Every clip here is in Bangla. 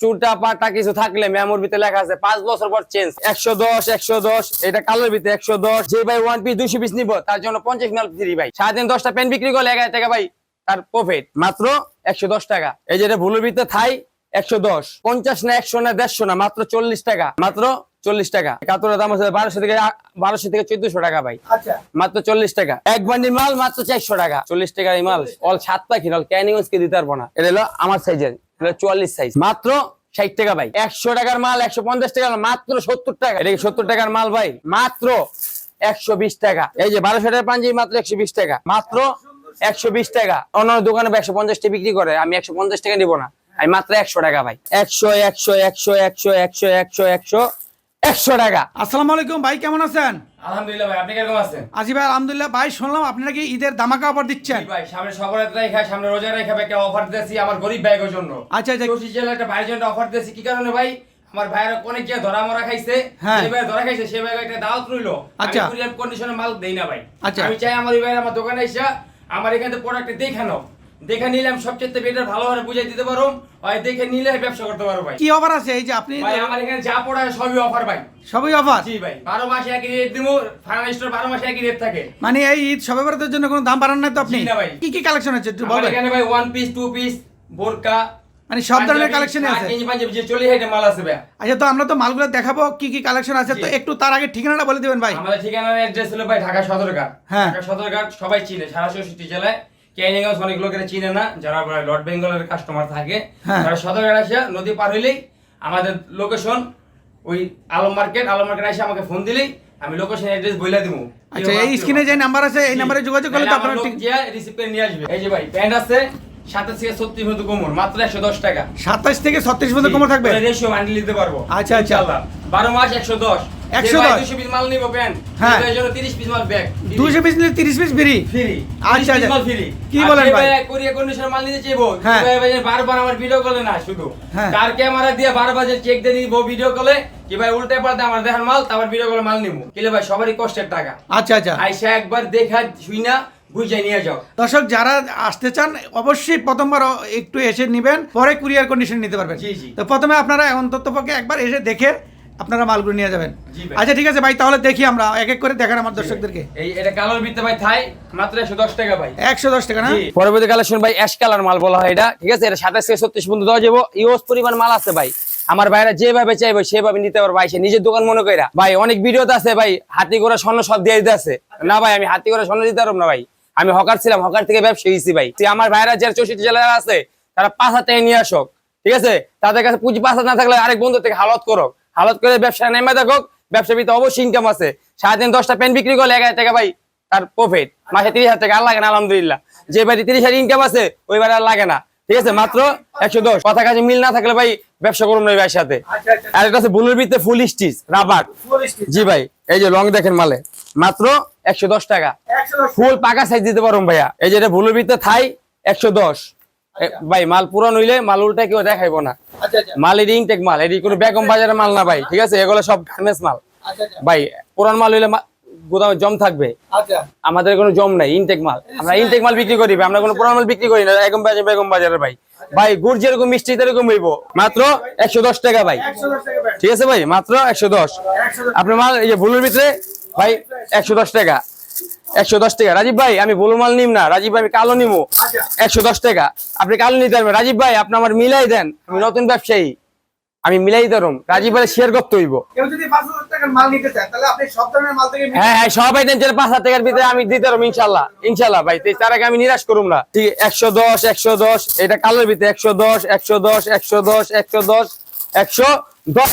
চুটা পাটা কিছু থাকলে মেমোর ভিতরে লেখা আছে 5 বছর পর চেঞ্জ। 110 এটা কালোর ভিতরে 110। যে ভাই 1 পিস 200 পিস নিব তার জন্য 50 মাল ফ্রি ভাই। সারাদিন 10টা পেন বিক্রি করলে 1000 টাকা ভাই তার প্রফিট, মাত্র 110 টাকা। এই যেটা ভুলের ভিতরে থাই 110, 50 না 100 না 150 না, মাত্র 40 টাকা, মাত্র 40 টাকা। কাতরের দাম আছে 1200 থেকে 1400 টাকা ভাই। আচ্ছা, মাত্র 40 টাকা। এক বান্ডিল মাল মাত্র 400 টাকা। 40 টাকা এই মাল অল 7 পাখি অল ক্যানিগঞ্জ কে দিতে পারবো না। এটা হলো আমার সাইজের, এটা 44 সাইজ, মাত্র 60 টাকা ভাই। 100 টাকার মাল 150 টাকা মাত্র 70 টাকা। এটা কি 70 টাকার মাল ভাই? মাত্র 120 টাকা। এই যে 1200 টাকার পাঞ্জাবি মাত্র 120 টাকা, মাত্র 120 টাকা। অন্য দোকানে 150 টাকা বিক্রি করে, আমি 150 টাকা নিব না, আমি মাত্র 100 টাকা ভাই। 100 100 100 100 100 100 100 100 টাকা। আসসালামু আলাইকুম ভাই, কেমন আছেন? আলহামদুলিল্লাহ ভাই, আপনি কেমন আছেন? আজি ভাই আলহামদুলিল্লাহ। ভাই শুনলাম আপনি নাকি ঈদের ধামাকা অফার দিচ্ছেন। ভাই সামনে সবরাত রেখা, সামনে রোজা রেখা ভাই একটা অফার দিয়েছি আমার গরিব ভাইয়ের জন্য। আচ্ছা আচ্ছা, খুশি জেলা একটা ভাইয়ের জন্য অফার দিয়েছি। কি কারণে ভাই? আমার ভাইয়ের অনেক যে ধরা মরা খাইছে, সেই ভাই ধরা খাইছে, সেই ভাই একটা দাওয়াত রইলো। আমি কুরিয়ার কন্ডিশনে মাল দেই না ভাই। আমি চাই আমার ভাই আমার দোকানে এসে আমার এখান থেকে প্রোডাক্ট দেখানো, দেখে নিলাম সবচেয়ে বেটার ভালোভাবে বুঝাই দিতে পারো, হয় দেখে নিলে ব্যবসা করতে পারো ভাই। কি অফার আছে এই যে আপনি? ভাই আমার এখানে যা পড়া সবই অফার ভাই, সবই অফার। জি ভাই, 12 মাসে একই রেট দিমু। ফাইনাল স্টোর 12 মাসে একই রেট থাকে। মানে এই ঈদ সবে বরাতের জন্য কোনো দাম বাড়ান নাই তো আপনি? জি না ভাই। কি কি কালেকশন আছে একটু আমার বলবেন? এখানে ভাই 1 পিস 2 পিস বোরকা মানে সব ধরনের কালেকশন আছে। পাঞ্জাবি যে 40 আইটেম মাল আছে ভাই। আচ্ছা, তো আমরা তো মালগুলো দেখাবো কি কি কালেকশন আছে, তো একটু তার আগে ঠিকানাটা বলে দিবেন ভাই। আমাদের ঠিকানার অ্যাড্রেস হলো ভাই ঢাকা সদরঘাট। হ্যাঁ, ঢাকা সদরঘাট সবাই চিনে, সারা 64 জেলায়। ক্যানিগঞ্জ অনেক লোকেরা চিনে না, যারা লর্ড বেঙ্গলের কাস্টমার থাকে। যারা সদরঘাট আসে নদী পার হইলেই আমাদের লোকেশন ওই আলম মার্কেট এসে আমাকে ফোন দিলেই আমি লোকেশন অ্যাড্রেস বইলা দিমু। আচ্ছা, এই স্ক্রিনে যে নাম্বার আছে এই নম্বরে যোগাযোগ করলে তো আপনারা ঠিক রিসিভ করে নিয়ে আসবে। এই যে ভাই প্যান্ট আছে 27 থেকে 36 পর্যন্ত কোমর, মাত্র 110 টাকা। 27 থেকে 36 পর্যন্ত কোমর থাকবে। রেশিও বান্ডিল দিতে পারবো। আচ্ছা আচ্ছা, ইনশাআল্লাহ 12 মাস 110 200 পিস মাল নিব প্যান্ট, এর জন্য 30 পিস মাল ব্যাগ। 200 পিস নিলে 30 পিস ফ্রি। আচ্ছা আচ্ছা, মাল ফ্রি। কি বলেন ভাই? কোরিয়া কন্ডিশনার মাল নিতে চাইবো, ভাই বারবার আমার ভিডিও কলে না, শুধু কার ক্যামেরা দিয়ে বারবার চেক দিয়ে দিব ভিডিও কলে কি ভাই উল্টে পাল্টে আমার দেখার মাল, তারপর ভিডিও কলে মাল নিব। কিলে ভাই সবারই কষ্টের টাকা। আচ্ছা আচ্ছা, আইসা একবার দেখা শুই না বুঝাই নিয়ে যাও। দর্শক যারা আসতে চান অবশ্যই প্রথমবার একটু এসে নেবেন, পরে কুরিয়ার কন্ডিশন নিতে পারবেন। জি জি, তো প্রথমে আপনারা অন্ততপক্ষে একবার এসে দেখে আপনারা মালগুলো নিয়ে যাবেন। আচ্ছা ঠিক আছে ভাই, তাহলে দেখি আমরা এক এক করে দেখান আমার দর্শকদেরকে। এই এটা কালার ভিতরে ভাই থাই মাত্র 110 টাকা ভাই। 110 টাকা না? পরবর্তী কালেকশন ভাই অ্যাশ কালার মাল বলা হয় এটা, ঠিক আছে? এটা 27 থেকে 36 পর্যন্ত দেওয়া যাবে। ইউজ পরিমাণ মাল আছে ভাই, আমার ভাইরা যেভাবে চাইবে সেভাবে নিতে পারবে ভাই। সে নিজের দোকান মনে কইরা ভাই। অনেক ভিডিওতে আছে ভাই হাতি করে স্বর্ণ সব দিয়ে দিতে আছে, না ভাই আমি হাতি করে স্বর্ণ দিতে পারব না ভাই। আমি হকার ছিলাম, হকার থেকে ব্যবসা হয়েছি ভাই। আমার ভাইরা যারা 64 জেলায় আছে তারা 5,000 টাকা নিয়ে আসক, ঠিক আছে? তাদের কাছে পুঁজি 5,000 না থাকলে আরেক বন্ধু থেকে হালত করো, হালত করে ব্যবসা নেমে দেখো। ব্যবসা ভিতরে অবশ্যই ইনকাম আছে। সারাদিন 10টা পেন বিক্রি করলে 1000 টাকা ভাই তার প্রফিট। মাসে 30,000 টাকা আর লাগে না আলহামদুলিল্লাহ। যে ভাই 30,000 ইনকাম আছে ওই ভাই আর লাগে না, ঠিক আছে? মাত্র 110। কথা কাজে মিল না থাকলে ভাই ব্যবসা করুন না ভাইয়ের সাথে। আর এটা আছে বুলের ভিতরে ফুল স্টিচ রাবার। জি ভাই, এই যে লং দেখেন মালে মাত্র 110 টাকা। ফুল পাকা সাইজ দিতে পারুন ভাইয়া। এই যে এটা বুলের ভিতরে থাই 110 ভাই। মাল পুরান হইলে মাল উল্টা কেউ দেখাইবো না। মাল এর ইনটেক মাল, এটি কোনো বেগম বাজারের মাল না ভাই, ঠিক আছে? এগুলো সব গার্মেন্টস মাল ভাই। পুরান মাল হইলে গোদামে জম থাকবে, আমাদের কোনো জম নাই, ইনটেক মাল। আমরা ইনটেক মাল বিক্রি করি, আমরা কোনো পুরান মাল বিক্রি করি না। বেগম বাজারের ভাই। ভাই গুড় যেরকম মিষ্টি তেরকম হইব, মাত্র 110 টাকা ভাই, ঠিক আছে ভাই? মাত্র 110। আপনার মাল এই যে ভুলের ভিতরে ভাই 110 টাকা, 110 টাকা। রাজীব ভাই আমি ভুলো মাল নিম না, রাজীব ভাই আমি কালো নিবো, 110 টাকা। আপনি কালো নিতে পারবেন রাজীব ভাই, আপনি আমার মিলাই দেন, আমি নতুন ব্যবসায়ী, আমি মিলাই ধরুন। রাজীব ভাই শেয়ার করতে হইব। হ্যাঁ হ্যাঁ, সব আইটেম 5,000 টাকার ভিতরে আমি দিতে পারবো ইনশাল্লাহ। ইনশাল্লাহ ভাই, তার আগে আমি নিরাশ করুম না। ঠিক 110 এটা কালোর ভিতরে 110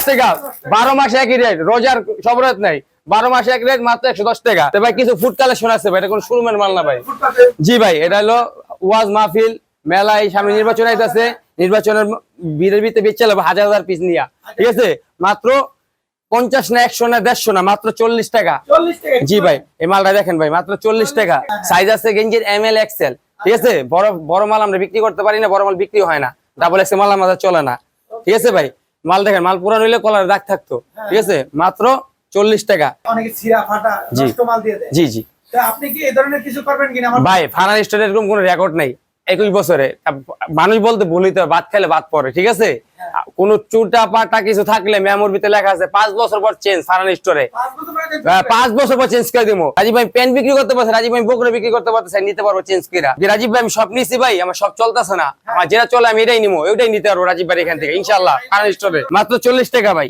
টাকা। 12 মাসে একই রেট, রোজার সব রেট নাই, 12 মাসে এক রেট, মাত্র 110 টাকা। তো ভাই কিছু ফুড কালেকশন আছে ভাই, এটা কোনো শোরুমের মাল না ভাই। জি ভাই, এটা হলো ওয়াজ মাহফিল মেলা, এই সামনে নির্বাচন আইতাছে, নির্বাচনের ভিড়ের ভিতরে বেচে 1000 পিস নিয়া, ঠিক আছে? মাত্র 50 না 100 না 150 না, মাত্র 40 টাকা। জি ভাই, এই মালটা দেখেন ভাই, মাত্র 40 টাকা। সাইজ আছে গেঞ্জির ML XL, ঠিক আছে? বড় মাল আমরা বিক্রি করতে পারি না, বড় মাল বিক্রি হয় না। ডাবল XL মাল আমাদের চলে না, ঠিক আছে ভাই? মাল দেখেন, মাল পুরান হইলে কলার দাগ থাকতো, ঠিক আছে? মাত্র 40 টাকা। অনেকে ছিঁড়া ফাটা নষ্ট মাল দিয়ে দেয়। জি জি, তো আপনি কি এই ধরনের কিছু করবেন কিনা? ভাই ফানার স্টোরের এরকম কোনো রেকর্ড নাই 21 বছরে। মানুষ বলতে ভুল হইতে, ভাত খেলে ভাত পরে, ঠিক আছে? কোন চুটা পাটা কিছু থাকলে মেমোর ভিতরে লেখা আছে 5 বছর পর চেঞ্জ ফারান স্টোরে 5 বছর পর চেঞ্জ করে দিবো। রাজীব ভাই পেন বিক্রি করতে পারছে, রাজীব ভাই বকরে বিক্রি করতে পারতেছে, নিতে পারবো চেঞ্জ করে। রাজীব ভাই আমি সব নিছি ভাই, আমার সব চলতেছে না, আমার যেটা চলে আমি এটাই নিবো, ওইটাই নিতে পারবো রাজীব ভাই এখান থেকে ইনশাআল্লাহ ফারান স্টোরে মাত্র 40 টাকা ভাই।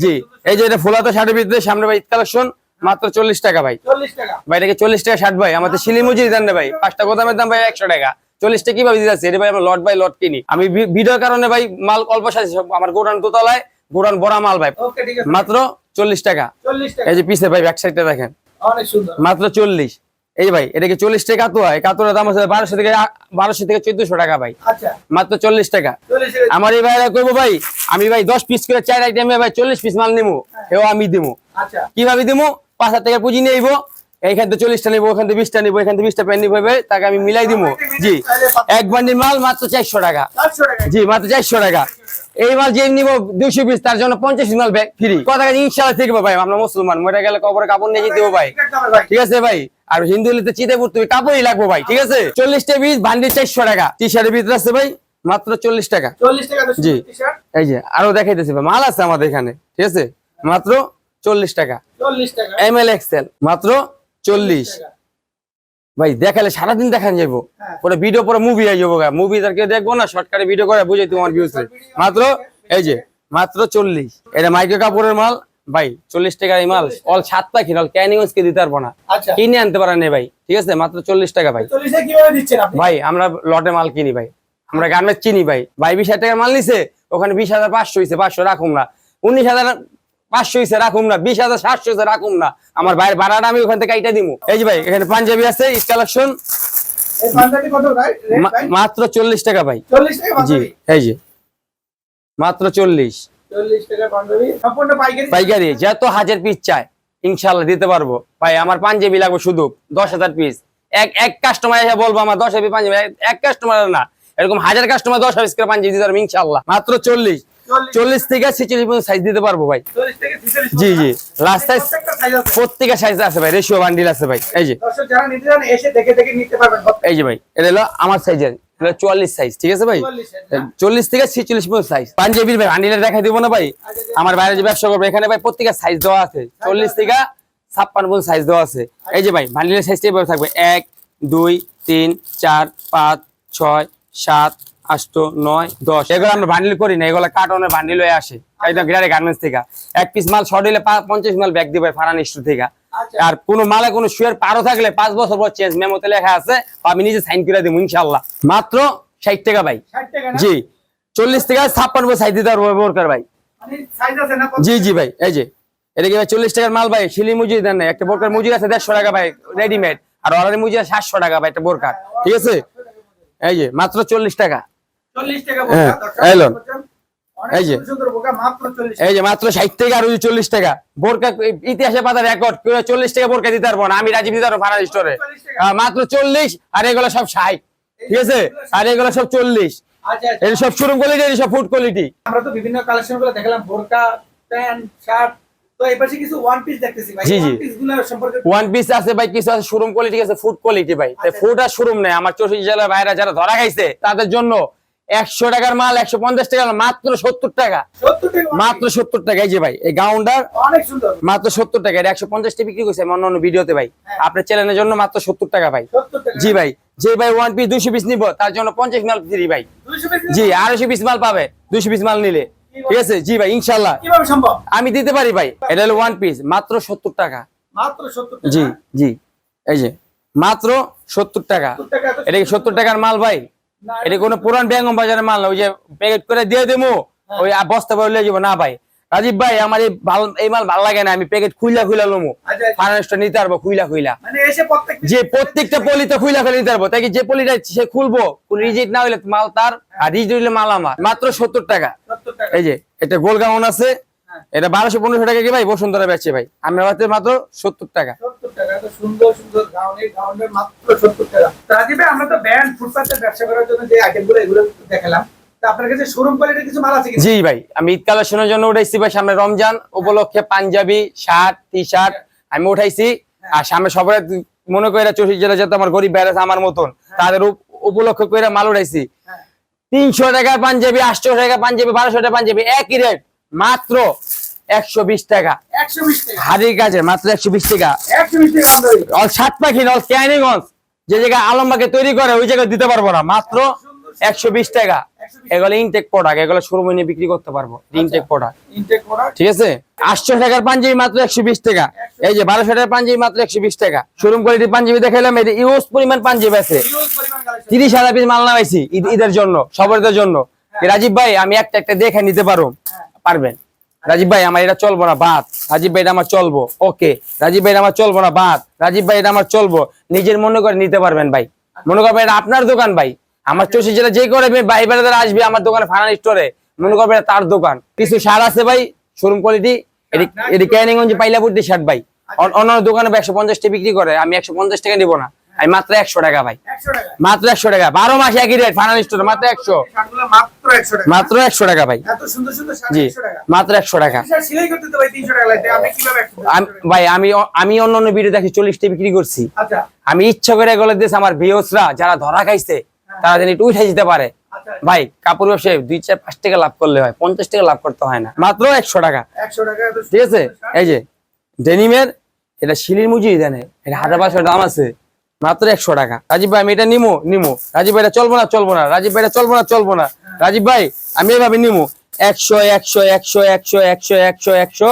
জি এই যে এটা ফুলাতো শার্টের ভিতরে সামনে ভাই কালেকশন মাত্র 40 টাকা ভাই। 40 টাকা ভাই এটাকে 40 টাকা শার্ট ভাই, আমাদের শিলি মজুরি দেন না ভাই, 5টা গোদামের দাম ভাই 100 টাকা, 40 টাকা কিভাবে দিতেছে এটা ভাই আমরা লট বাই লট কিনি। আমি ভিডিওর কারণে ভাই মাল অল্প সাথে আমার গোডাউন দোতলায়, গোডাউন বড় মাল ভাই, ওকে ঠিক আছে মাত্র 40 টাকা। 40 টাকা এই যে পিছে ভাই ব্যাক সাইডটা দেখেন অনেক সুন্দর মাত্র 40। এই যে ভাই এটাকে 40 টাকা কাতুয়া, এই কাতুয়ার দাম আছে 1200 থেকে 1400 টাকা ভাই, আচ্ছা মাত্র 40 টাকা। 40 টাকা আমার এই ভাইরা কইবো ভাই আমি ভাই 10 পিস করে 4 আইটেমে ভাই 40 পিস মাল নিমু, এও আমি দিমু। আচ্ছা কিভাবে দিমু? 5000 টাকা পুঁজি নিয়ে আইবো, এইখান থেকে 40টা নিবো, ওখান থেকে 20টা নিবো, এখান থেকে 20টা প্যান নিবো ভাই, তাকে আমি মিলাই দিমু। জি এক বান্ডিল মাল মাত্র 400 টাকা। 400 টাকা জি মাত্র 400 টাকা। এই মাল যে নিবো 200 পিস তার জন্য 50 পিস মাল ফ্রি। কথা ইনশাআল্লাহ ঠিক ভাই, আমরা মুসলমান, মরে গেলে কবরে কাপড় নিয়ে যেতে হবে ভাই, ভাই ঠিক আছে ভাই। আর হিন্দু হলে চিতে পড়তে কাপড়ই লাগবো ভাই, ঠিক আছে। 40টা পিস বান্ডিল 400 টাকা। টি শার্টের ভিতরে আছে ভাই মাত্র 40 টাকা। 40 টাকা তো জি টি-শার্ট এই যে আরো দেখাইতেছি ভাই, মাল আছে আমাদের এখানে, ঠিক আছে, মাত্র 40 টাকা। 40 টাকা এমএল এক্সেল মাত্র 40 টাকা ভাই। দেখালে সারাদিন দেখান যাবো, হ্যাঁ। পরে ভিডিও পরে মুভি আই যাবো, মুভি তার কেউ দেখবো না, শর্টকাটে ভিডিও করে বুঝাই তোমার ভিউজ মাত্র। এই যে মাত্র 40, এটা মাইক্রো কাপড়ের মাল ভাই, 40 টাকার এই মাল অল 7 পাখি অল ক্যানিগঞ্জ কে দিতে পারবো না, আচ্ছা কিনে আনতে পারেন ভাই, ঠিক আছে, মাত্র 40 টাকা ভাই। 40 টাকা কিভাবে দিচ্ছেন আপনি ভাই আমরা লটে মাল কিনি ভাই, আমরা গার্মেন্টস চিনি ভাই, ভাই 20,000 টাকার মাল নিছে, ওখানে 20,500 হয়েছে, 500 রাখুম না, 19,500 হয়েছে রাখুম না, 20,700 হয়েছে রাখুম না, আমার ভাইয়ের ভাড়াটা আমি ওখান থেকে কাইটা দিমু। এই যে ভাই এখানে পাঞ্জাবি আছে ঈদ কালেকশন এই পাঞ্জাবি কত ভাই রেট ভাই মাত্র 40 টাকা ভাই। 40 টাকা জি পাঞ্জাবি এই যে মাত্র 40 টাকা পাঞ্জাবি সম্পূর্ণ পাইকারি পাইকারি, যত হাজার পিস চাই ইনশাআল্লাহ দিতে পারবো ভাই। আমার পাঞ্জাবি লাগবে শুধু 10,000 পিস, এক কাস্টমার এসে বলবো আমার 10,000 পিস পাঞ্জাবি, এক কাস্টমার না, এরকম হাজার কাস্টমার 10,000 পিস করে পাঞ্জাবি দিতে পারবো ইনশাআল্লাহ। মাত্র 40 থেকে 46 পর্যন্ত সাইজ দিতে পারবো ভাই। 40 থেকে 46 জি জি লাস্ট সাইজ প্রত্যেকটা সাইজ আছে প্রত্যেকের সাইজ আছে ভাই, রেশিও বান্ডিল আছে ভাই। এই যে দর্শক যারা নিতে চান এসে দেখে দেখে নিতে পারবেন এই যে ভাই এটা হলো আমার সাইজের, এটা 44 সাইজ, ঠিক আছে ভাই। 40 থেকে 46 পর্যন্ত সাইজ পাঞ্জাবির ভাই বান্ডিলে দেখাই দিব না ভাই, আমার বাইরে যে ব্যবসা করবে এখানে ভাই প্রত্যেকের সাইজ দেওয়া আছে, 40 থেকে 56 পর্যন্ত সাইজ দেওয়া আছে। এই যে ভাই বান্ডিলের সাইজটা এভাবে থাকবে 1 2 3 4 5 6 7 8 9 10, এগুলো আমরা বান্ডিল করি না, এগুলো কার্টনের বান্ডিল হয়ে আসে একদম গ্যারে গার্মেন্টস থেকে। এক পিস মাল শর্ট হইলে 50 মাল ব্যাগ দিবে ফারান স্টোর থেকে। আর কোনো মালে কোনো শুয়ের পারো থাকলে 5 বছর পর চেঞ্জ মেমোতে লেখা আছে, আমি নিজে সাইন করে দেবো ইনশাআল্লাহ। মাত্র 60 টাকা ভাই। 60 টাকা না জি 40 থেকে 56 সাইজ দিতে পারবো বোরকার ভাই। মানে সাইজ আছে না জি জি ভাই এই যে এটা কি ভাই 40 টাকার মাল ভাই, শিলি মুজির দেন না, একটা বোরকার মুজির আছে 150 টাকা ভাই রেডিমেড, আর অর্ডারি মুজির 700 টাকা ভাই একটা বোরকার, ঠিক আছে। এই যে মাত্র 40 টাকা। 40 টাকা হ্যাঁ, বোকা এই লোন। অনেক এই যে। সুন্দর বোকা মাত্র 40 এই যে মাত্র 60 টাকা আর ওই 40 টাকা বোরকা, ইতিহাসে পাতা রেকর্ড কেউ 40 টাকা বোরকা দিতে পারবো না, আমি রাজীব দিতে পারবো ফারান স্টোরে মাত্র 40, আর এগুলো সব 60, ঠিক আছে, আর এগুলো সব 40। আচ্ছা আচ্ছা। এই সব শোরুম কোয়ালিটি, এই সব ফুড কোয়ালিটি। আমরা তো বিভিন্ন কালেকশন গুলো দেখলাম বোরকা প্যান্ট শার্ট, তো এই পাশে কিছু ওয়ান পিস দেখতেছি ভাই, জি, জি। ওয়ান পিস গুলো সম্পর্কে ওয়ান পিস আছে ভাই, কিছু আছে শোরুম কোয়ালিটি, আছে ফুড কোয়ালিটি ভাই। তাই ফুড আর শোরুম নেই, আমার 64 জেলার বাইরে যারা ধরা খাইছে তাদের জন্য 100 টাকার মাল 150 টাকার মাল মাত্র 70 টাকা, 70 টাকা মাত্র 70 টাকা। এই যে ভাই এই গাউন্ডার অনেক সুন্দর মাত্র 70 টাকা, এটা 150 টাকা বিক্রি করছে অন্য ভিডিওতে ভাই, আপনার চ্যানেলের জন্য মাত্র 70 টাকা ভাই। 70 টাকা জি ভাই, যে ভাই ওয়ান পিস 200 পিস নিব তার জন্য 50 মাল ফ্রি ভাই। 200 পিস জি 250 পিস মাল পাবে 200 পিস মাল নিলে, ঠিক আছে। জি ভাই ইনশাআল্লাহ কিভাবে সম্ভব আমি দিতে পারি ভাই, এটা হলো ওয়ান পিস মাত্র 70 টাকা। মাত্র 70 টাকা জি জি এই যে মাত্র 70 টাকা। 70 টাকা তো এটা কি 70 টাকার মাল ভাই? না, এটা কোনো পুরান বেগম বাজারের মাল না, ওই যে প্যাকেট করে দিয়ে দেবো ওই বস্তা ভরে নিয়ে যাবো না ভাই। রাজীব ভাই আমার এই মাল ভালো লাগে না, আমি প্যাকেট খুইলা লমু, আচ্ছা, আচ্ছা। ফার্নেসটা নিতে পারবো খুইলা। মানে এসে প্রত্যেক যে প্রত্যেকটা পলিতে খুইলা নিতে পারবো, তাই কি যে পলিটা সে খুলবো কোন রিজেক্ট না হইলে মাল তার, আর রিজেক্ট হইলে মাল আমার। মাত্র 70 টাকা। 70 টাকা এই যে এটা গোল গাউন আছে, এটা 1200-1500 টাকা কি ভাই বসুন্ধরা বেচে ভাই, আমরা হাতে মাত্র 70 টাকা। 70 টাকা তো সুন্দর সুন্দর গাউনের মাত্র 70 টাকা। রাজীব আমরা তো ব্যান্ড ফুটপাতের ব্যবসা করার জন্য যে আইটেমগুলো এগুলো দেখালাম, তা আপনার কাছে শোরুম কোয়ালিটির কিছু মাল আছে কি? জি ভাই আমি ঈদ কালেকশনের জন্য উঠাইছি ভাই, সামনে রমজান উপলক্ষে পাঞ্জাবি শার্ট টি শার্ট আমি উঠাইছি, আর সামনে সবাই মনে করে 64 জেলা যাতে আমার গরিব ভাইরা আছে আমার মতন তাদের উপলক্ষ করে মাল উঠাইছি। 300 টাকার পাঞ্জাবি, 800 টাকা পাঞ্জাবি, 1200 টাকা পাঞ্জাবি, একই রেট, মাত্র 120 টাকা। 120 টাকা হাড়ির কাছে মাত্র 120 টাকা। 120 টাকা পাঞ্জাবি। অল সাত পাখি অল ক্যানিগঞ্জ যে জায়গায় আলমবাগে তৈরি করে ওই জায়গায় দিতে পারবো না, মাত্র 120 টাকা। এগুলো ইনটেক প্রোডাক্ট, এগুলো শোরুমে নিয়ে বিক্রি করতে পারবো, ইনটেক প্রোডাক্ট। Intact product. ঠিক আছে। 800 টাকার পাঞ্জাবি মাত্র 120 টাকা। এই যে 1200 টাকার পাঞ্জাবি মাত্র 120 টাকা। শোরুম কোয়ালিটির পাঞ্জাবি দেখাইলাম, এই ইউজ পরিমাণ পাঞ্জাবি আছে, হিউজ পরিমাণ কালেকশন। 30,000 পিস মাল নামাইছি ঈদের জন্য, সবার জন্য। রাজীব ভাই আমি একটা একটা দেখে নিতে পারো, পারবেন? রাজীব ভাই আমার এটা চলবো না, বাদ। রাজীব ভাই এটা আমার চলবো, ওকে। রাজীব ভাই এটা আমার চলবো না, বাদ। রাজীব ভাই এটা আমার চলবো, নিজের মনে করে নিতে পারবেন ভাই। মনে করবেন এটা আপনার দোকান ভাই, আমার চষি জেলা যে করে ভাই বেড়াদার আসবে আমার দোকানে ফার্নিচার স্টোরে, মনে করবেন এটা তার দোকান। কিছু সার আছে ভাই শোরুম কোয়ালিটি, এটি ক্যানিগঞ্জ পাইলাপুরটি শার্ট ভাই। অন্যান্য দোকানে 150 টাকা বিক্রি করে, আমি 150 টাকা নিবো না, আমি মাত্র 100 টাকা ভাই, 100 টাকা। মাত্র 100 টাকা। 12 মাস একই রেট ফার্নিচার স্টোরে, মাত্র 100, শার্টগুলো মাত্র 100 টাকা। মাত্র 100 টাকা ভাই। এত সুন্দর সুন্দর শার্ট জি 100 টাকা। মাত্র 100 টাকা। শার্ট সেলাই করতে তো ভাই 300 টাকা লাগে, আপনি কিভাবে 100 টাকা? ভাই আমি অন্যান্য ভিডিও দেখি 40 টাকা বিক্রি করছি, আচ্ছা আমি ইচ্ছা করে এগুলো দিয়েছি আমার ভিউয়ার্সরা যারা ধরা খাইছে তারা যেন একটু উঠে যেতে পারে। আচ্ছা ভাই কাপড় ব্যবসায় 2-4-5 টাকা লাভ করলে হয়, 50 টাকা লাভ করতে হয় না, মাত্র 100 টাকা। 100 টাকা। এত ঠিক আছে। সুন্দর শার্ট। এই যে ডেনিমের এটা শিলির মুজি দেন, এটা 1500 দাম আছে, মাত্র 100 টাকা। রাজীব ভাই আমি এটা নিমো। রাজীব ভাই এটা চলবো না, রাজীব ভাই এটা চলবো না। রাজীব ভাই আমি এভাবে নিমো 100 100 100 100 100 100 100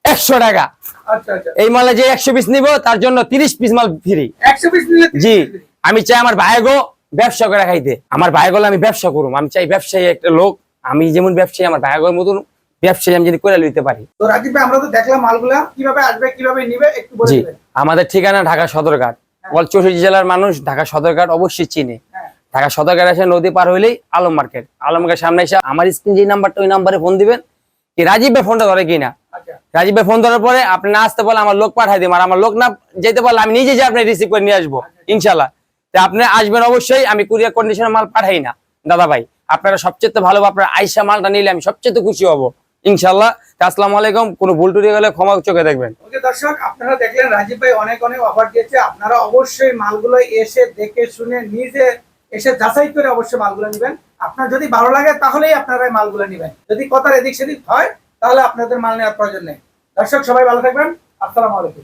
100 টাকা। আচ্ছা আচ্ছা। এই মালে যে 100 পিস নিব তার জন্য 30 পিস মাল ফ্রি। 100 পিস নিলে 30 জি, পিস ফ্রি। আমি চাই আমার ভাইগো ব্যবসা করে খাইতে, আমার ভাইগুলো আমি ব্যবসা করুম, আমি চাই ব্যবসায়ী একটা লোক, আমি যেমন ব্যবসায়ী আমার ভাইগোর মতন ব্যবসায়ী আমি যদি করে লইতে পারি। তো রাজীব ভাই আমরা তো দেখলাম মালগুলা কিভাবে আসবে কিভাবে নিবে একটু বলে জি, দিবেন। আমাদের ঠিকানা ঢাকা সদরঘাট, অল 64 জেলার মানুষ ঢাকা সদরঘাট অবশ্যই চিনে। হ্যাঁ। ঢাকা সদরঘাট এসে নদী পার হইলেই আলম মার্কেট, আলম মার্কেট সামনে এসে আমার স্ক্রিন যে নাম্বারটা ওই নাম্বারে ফোন দিবেন, কি রাজীব ভাই ফোনটা ধরে কিনা। আচ্ছা রাজীব ভাই ফোন ধরার পরে আপনি না আসতে পারলে আমার লোক পাঠাই দিবেন, আর আমার লোক না যেতে পারলে আমি নিজে যে আপনি রিসিভ করে নিয়ে আসবো ইনশাল্লাহ। তো আপনি আসবেন অবশ্যই, আমি কুরিয়ার কন্ডিশনের মাল পাঠাই না দাদা ভাই, আপনারা সবচেয়ে ভালো, আপনার আইসা মালটা নিলে আমি সবচেয়ে খুশি হব ইনশাল্লাহ। আসসালামু আলাইকুম, কোনো ভুল টুটি গেলে ক্ষমা চোখে দেখবেন। ওকে দর্শক আপনারা দেখলেন রাজীব ভাই অনেক অনেক অফার দিয়েছে, আপনারা অবশ্যই মালগুলো এসে দেখে শুনে নিজে এসে যাচাই করে অবশ্যই মালগুলো নেবেন। আপনার যদি ভালো লাগে তাহলেই আপনারা এই মালগুলো নেবেন, যদি কথার এদিক সেদিক হয় তাহলে আপনাদের মাল নেওয়ার প্রয়োজন নেই। দর্শক সবাই ভালো থাকবেন, আসসালামু আলাইকুম।